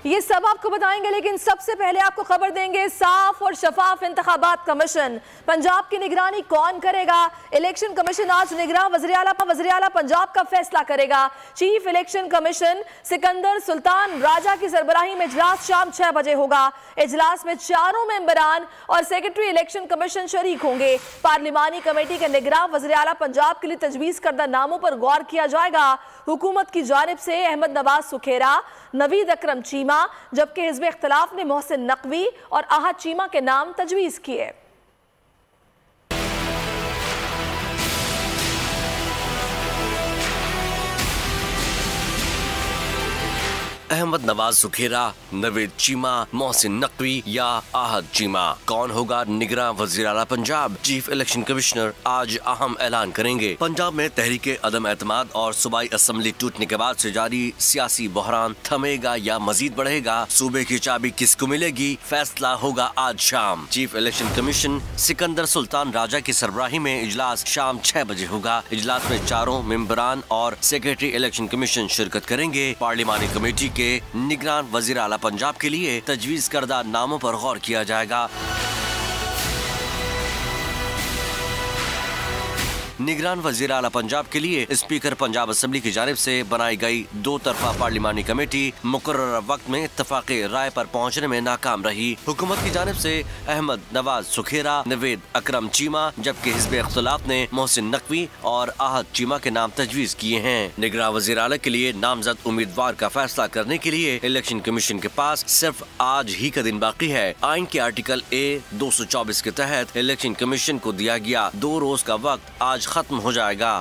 ये सब आपको बताएंगे, लेकिन सबसे पहले आपको खबर देंगे साफ और शफाफ इंतखाबात कमीशन पंजाब की निगरानी कौन करेगा। इलेक्शन कमीशन आज निगरान वज़ीर-ए-आला पंजाब का फैसला करेगा। Chief election commission Sikandar Sultan Raja की सरबराही में इजलास शाम 6 बजे होगा। इजलास में चारों मेंबरान और सेक्रेटरी इलेक्शन कमीशन शरीक होंगे। पार्लिमानी कमेटी के निगरान वज़ीर-ए-आला पंजाब के लिए तजवीज़ करदा नामों पर गौर किया जाएगा। हुकूमत की जानिब से अहमद नवाज सुखेरा, नवीद अकरम चीमा, जबकि हिज़्ब इख्तिलाफ ने मोहसिन नकवी और आहद चीमा के नाम तजवीज़ किए। अहमद नवाज सुखेरा, नवीद चीमा, मोहसिन नकवी या आहद चीमा, कौन होगा निगरान वज़ीर-ए-आला पंजाब? चीफ इलेक्शन कमिश्नर आज अहम ऐलान करेंगे। पंजाब में तहरीके अदम एतमाद और सूबाई असम्बली टूटने के बाद से जारी सियासी बहरान थमेगा या मजीद बढ़ेगा? सूबे की चाबी किसको मिलेगी? फैसला होगा आज शाम। Chief election commission Sikandar Sultan Raja की सरबराही में इजलास शाम 6 बजे होगा। इजलास में चारों मेंबरान और सेक्रेटरी इलेक्शन कमीशन शिरकत करेंगे। पार्लिमानी कमेटी के निगरान वज़ीर-ए-आला पंजाब के लिए तजवीज़ करदा नामों पर गौर किया जाएगा। निगरान वज़ीर-ए-आला पंजाब के लिए स्पीकर पंजाब असम्बली की जानिब से बनाई गई 2 तरफा पार्लिमानी कमेटी मुकर्रर वक्त में इत्तफाक़ी राय पर पहुँचने में नाकाम रही। हुकूमत की जानिब से अहमद नवाज सुखेरा, नवीद अकरम चीमा, जबकि हिज़्ब इख्तिलाफ ने मोहसिन नकवी और आहद चीमा के नाम तजवीज़ किए हैं। निगरान वज़ीर-ए-आला के लिए नामजद उम्मीदवार का फैसला करने के लिए इलेक्शन कमीशन के पास सिर्फ आज ही का दिन बाकी है। आइन के आर्टिकल A 224 के तहत इलेक्शन कमीशन को दिया गया 2 रोज का वक्त आज खत्म हो जाएगा।